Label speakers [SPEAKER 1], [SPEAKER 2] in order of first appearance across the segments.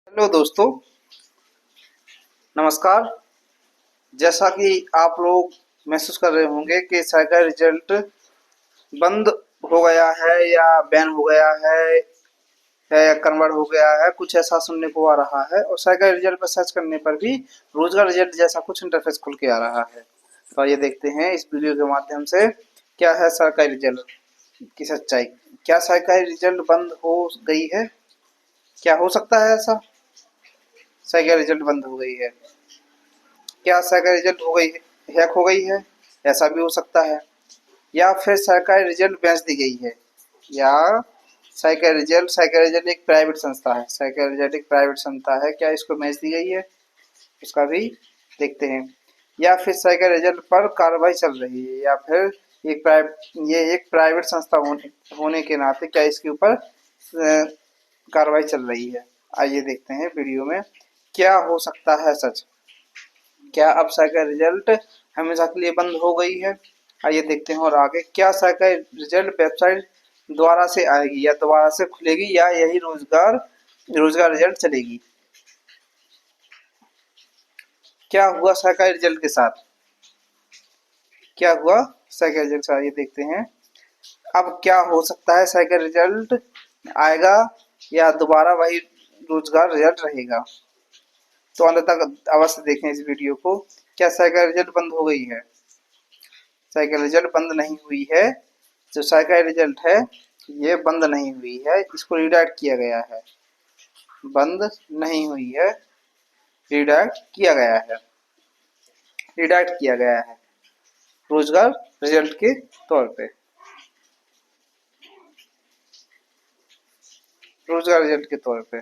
[SPEAKER 1] Hello दोस्तों, नमस्कार। जैसा कि आप लोग महसूस कर रहे होंगे कि सरकारी रिजल्ट बंद हो गया है या बैन हो गया है या कन्वर्ट हो गया है, कुछ ऐसा सुनने को आ रहा है। और सरकारी रिजल्ट पर सर्च करने पर भी रोजगार रिजल्ट जैसा कुछ इंटरफेस खुल के आ रहा है। तो आइए देखते हैं इस वीडियो के माध्यम से क्या है सरकारी रिजल्ट की सच्चाई। क्या सरकारी रिजल्ट बंद हो गई है? क्या हो सकता है ऐसा? सरकारी रिजल्ट बंद हो गई है? क्या सरकारी रिजल्ट हो गई हैक हो गई है? ऐसा भी हो सकता है। या फिर सरकारी रिजल्ट बेच दी गई है। या सरकारी रिजल्ट एक प्राइवेट संस्था है। सरकारी रिजल्ट एक प्राइवेट संस्था है, क्या इसको बेच दी गई है? उसका भी देखते हैं। या फिर सरकारी रिजल्ट पर कार्रवाई चल रही है, या फिर ये एक प्राइवेट संस्था होने के नाते क्या इसके ऊपर कार्रवाई चल रही है। आइए देखते हैं वीडियो में क्या हो सकता है सच। क्या अब सरकारी रिजल्ट हमेशा के लिए बंद हो गई है? आइए देखते हैं। और आगे क्या सरकारी रिजल्ट वेबसाइट दोबारा से आएगी या दोबारा से खुलेगी, या यही रोजगार रिजल्ट चलेगी? क्या हुआ सरकारी रिजल्ट के साथ? क्या हुआ सरकारी रिजल्ट के साथ, ये देखते हैं। अब क्या हो सकता है, सरकारी रिजल्ट आएगा या दोबारा वही रोजगार रिजल्ट रहेगा? तो अंत तक अवश्य देखें इस वीडियो को। क्या सरकारी रिजल्ट बंद हो गई है? सरकारी रिजल्ट बंद नहीं हुई है। जो सरकारी रिजल्ट है ये बंद नहीं हुई है, इसको रिडायरेक्ट किया गया है। बंद नहीं हुई है, रिडायरेक्ट किया गया है। रिडायरेक्ट किया गया है रोजगार रिजल्ट के तौर पे। रोजगार रिजल्ट के तौर पे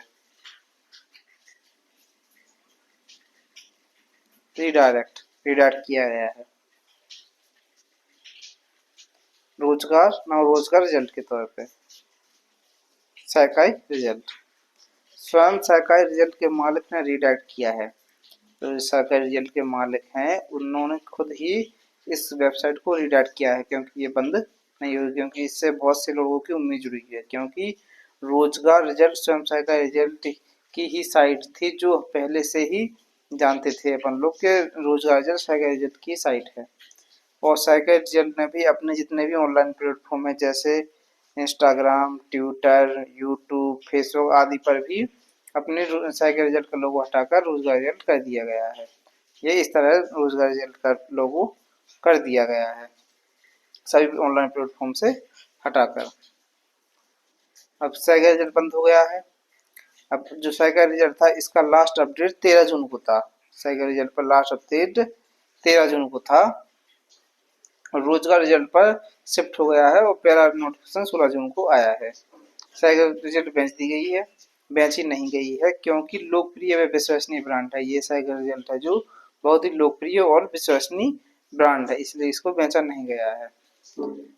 [SPEAKER 1] रिडायरेक्ट किया गया है रोजगार रिजल्ट के तौर पे। सरकारी रिजल्ट स्वयं सरकारी रिजल्ट के मालिक ने रिडायरेक्ट किया है। तो सरकारी रिजल्ट के मालिक हैं उन्होंने खुद ही इस वेबसाइट को रिडायरेक्ट किया है, क्योंकि ये बंद नहीं हुई, क्योंकि इससे बहुत से लोगों की उम्मीद जुड़ी है। क्योंकि रोजगार रिजल्ट स्वयं सरकारी रिजल्ट की ही साइट थी, जो पहले से ही जानते थे अपन लोग के रोजगार रिजल्ट सरकारी रिजल्ट की साइट है। और सरकारी रिजल्ट ने भी अपने जितने भी ऑनलाइन प्लेटफॉर्म है, जैसे इंस्टाग्राम, ट्विटर, यूट्यूब, फेसबुक आदि पर भी अपने सरकारी रिजल्ट का लोगो हटाकर रोजगार रिजल्ट कर दिया गया है। ये इस तरह रोजगार रिजल्ट का लोगो कर दिया गया है सभी ऑनलाइन प्लेटफॉर्म से हटाकर। अब सरकारी रिजल्ट बंद हो गया है। अब जो सरकारी रिजल्ट था इसका लास्ट अपडेट 13 जून को था। सरकारी रिजल्ट पर लास्ट अपडेट 13 जून को था। रोजगार रिजल्ट पर शिफ्ट हो गया है और पहला नोटिफिकेशन 16 जून को आया है। सरकारी रिजल्ट बेच दी गई है? बेची नहीं गई है, क्योंकि लोकप्रिय व विश्वसनीय ब्रांड है। ये सरकारी रिजल्ट है जो बहुत ही लोकप्रिय और विश्वसनीय ब्रांड है, इसलिए इसको बेचा नहीं गया है।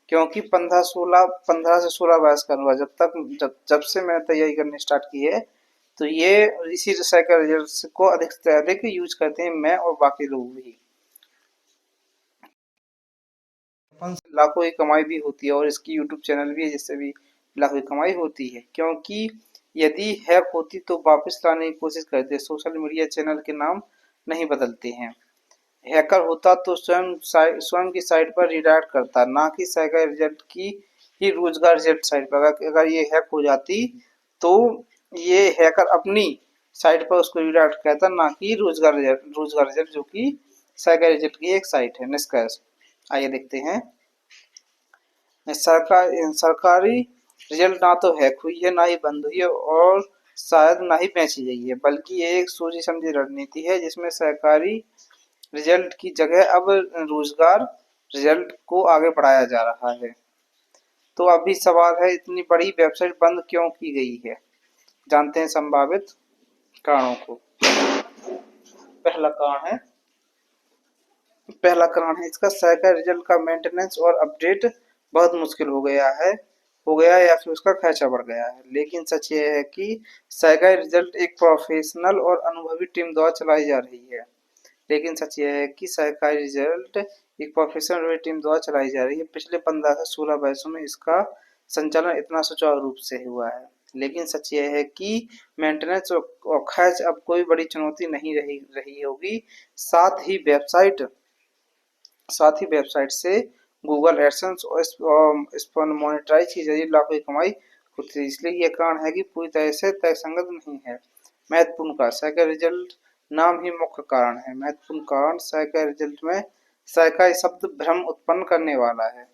[SPEAKER 1] क्योंकि 15 से 16 वर्ष का हुआ, जब से मैंने तैयारी करनी स्टार्ट की है, तो ये इसी सरकारी रिजल्ट को अधिक से अधिक यूज करते हैं मैं और बाकी लोग भी। लाखों की कमाई भी होती है और इसकी यूट्यूब चैनल भी है जिससे भी लाखों की कमाई होती है। क्योंकि यदि हैक होती तो वापस लाने की कोशिश करते, सोशल मीडिया चैनल के नाम नहीं बदलते हैं। हैकर होता तो स्वयं की साइट पर रिडायरेक्ट करता, ना कि सरकारी रिजल्ट की ही रोजगार रिजल्ट साइट पर। अगर ये हैक हो जाती तो ये हैकर अपनी साइट पर उसको रिडायरेक्ट करता, ना कि रोजगार रिजल्ट जो कि सरकारी रिजल्ट की एक साइट है। निष्कर्ष आइए देखते हैं। सरकारी रिजल्ट ना तो हैक हुई है, ना ही बंद हुई है, और शायद ना ही बेची गई है, बल्कि ये एक सोची समझी रणनीति है जिसमें सरकारी रिजल्ट की जगह अब रोजगार रिजल्ट को आगे बढ़ाया जा रहा है। तो अभी सवाल है, इतनी बड़ी वेबसाइट बंद क्यों की गई है? जानते हैं संभावित कारणों को। पहला कारण है इसका सरकारी रिजल्ट का मेंटेनेंस और अपडेट बहुत मुश्किल हो गया या फिर उसका खर्चा बढ़ गया है। लेकिन सच ये है कि सरकारी रिजल्ट एक प्रोफेशनल और अनुभवी टीम द्वारा चलाई जा रही है। लेकिन सच ये है कि सरकारी रिजल्ट एक प्रोफेशनल टीम द्वारा चलाई जा रही है। पिछले 15 से 16 वर्षों में इसका संचालन इतना सुचारू रूप से हुआ है। लेकिन सच यह है कि मेंटेनेंस और खर्च अब कोई बड़ी चुनौती नहीं रही रही होगी। साथ ही वेबसाइट से गूगल एडसेंस और इस पर मोनेटाइज के जरिए लाखों की कमाई होती है। इसलिए ये कारण है कि पूरी तरह से तर्कसंगत नहीं है। महत्वपूर्ण कारण साइका रिजल्ट नाम ही मुख्य कारण है। महत्वपूर्ण कारण साइका रिजल्ट में साइका शब्द भ्रम उत्पन्न करने वाला है।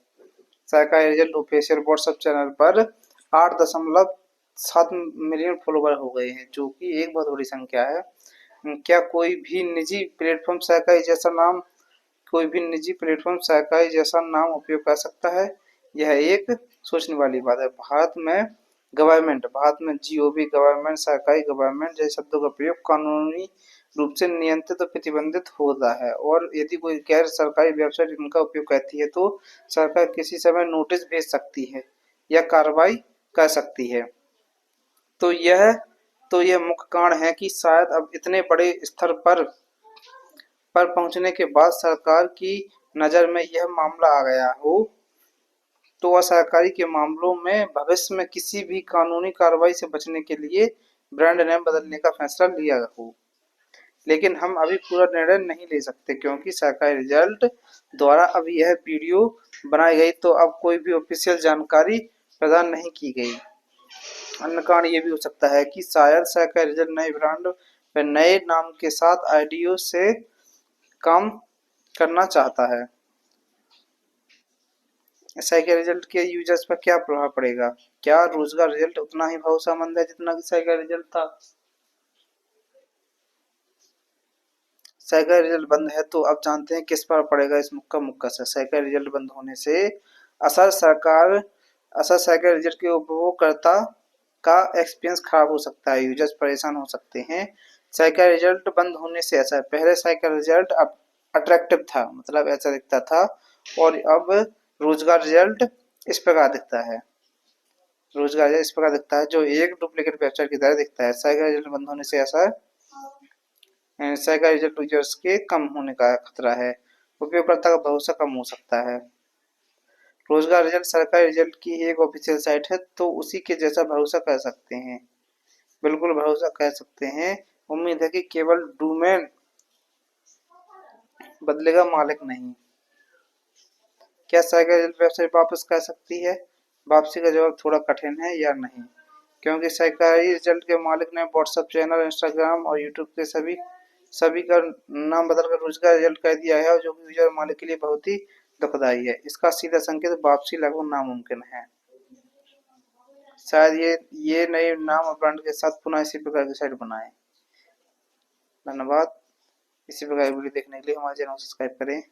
[SPEAKER 1] Saika result official WhatsApp channel पर 8.7 मिलियन फॉलोवर हो गए हैं, जो कि एक बहुत बड़ी संख्या है। क्या कोई भी निजी प्लेटफॉर्म सरकारी जैसा नाम उपयोग कर सकता है? यह एक सोचने वाली बात है। भारत में जीओबी गवर्नमेंट, सरकारी गवर्नमेंट जैसे शब्दों का प्रयोग कानूनी रूप से नियंत्रित और प्रतिबंधित होता है, और यदि कोई गैर सरकारी वेबसाइट इनका उपयोग करती है तो सरकार किसी समय नोटिस भेज सकती है या कार्रवाई कर सकती है। तो यह मुख्य कारण है कि शायद अब इतने बड़े स्तर पर पहुंचने के बाद सरकार की नज़र में यह मामला आ गया हो, तो वह सरकारी के मामलों में भविष्य में किसी भी कानूनी कार्रवाई से बचने के लिए ब्रांड नेम बदलने का फैसला लिया हो। लेकिन हम अभी पूरा निर्णय नहीं ले सकते, क्योंकि सरकारी रिजल्ट द्वारा अब यह वीडियो बनाई गई, तो अब कोई भी ऑफिशियल जानकारी प्रदान नहीं की गई। अन्य कारण ये भी हो सकता है कि शायद सरकारी रिजल्ट नए ब्रांड व नए नाम के साथ आईडियो से काम करना चाहता है। साइकिल रिजल्ट के यूजर्स पर क्या प्रभाव पड़ेगा? क्या रोजगार रिजल्ट उतना ही भरोसेमंद है जितना कि साइकिल रिजल्ट था? साइकिल रिजल्ट बंद है तो अब जानते हैं किस पर पड़ेगा इस मुक्का मुक्का से। साइकिल रिजल्ट बंद होने से असर सरकार असर साइकिल रिजल्ट के उपभोगकर्ता का एक्सपीरियंस खराब हो सकता है, यूजर्स परेशान हो सकते हैं। साइकिल रिजल्ट बंद होने से ऐसा है, पहले साइकिल रिजल्ट अब अट्रैक्टिव था, मतलब ऐसा दिखता था, और अब रोजगार रिजल्ट इस प्रकार दिखता है। रोजगार रिजल्ट इस प्रकार दिखता है, जो एक डुप्लीकेट वेबसाइट की तरह दिखता है। साइकिल रिजल्ट बंद होने से ऐसा साइकिल रिजल्ट यूजर्स के कम होने का खतरा है, उपयोगकर्ता का भरोसा कम हो सकता है। रोजगार रिजल्ट सरकारी रिजल्ट की एक ऑफिशियल साइट है, तो उसी के जैसा भरोसा कर सकते हैं, बिल्कुल भरोसा कर सकते हैं। उम्मीद है कि केवल डोमेन बदलेगा, मालिक नहीं। क्या सरकारी रिजल्ट वेबसाइट वापस कर सकती है? वापसी का जवाब थोड़ा कठिन है या नहीं, क्योंकि सरकारी रिजल्ट के मालिक ने व्हाट्सएप चैनल, इंस्टाग्राम और यूट्यूब के सभी का नाम बदलकर रोजगार रिजल्ट कर दिया है, और जो कि यूजर मालिक के लिए बहुत ही दुखदायी है। इसका सीधा संकेत वापसी लगभग नामुमकिन है। शायद ये नए नाम और ब्रांड के साथ पुनः इसी प्रकार की साइट बनाए। धन्यवाद। इसी प्रकार की वीडियो देखने के लिए हमारे चैनल को सब्सक्राइब करें।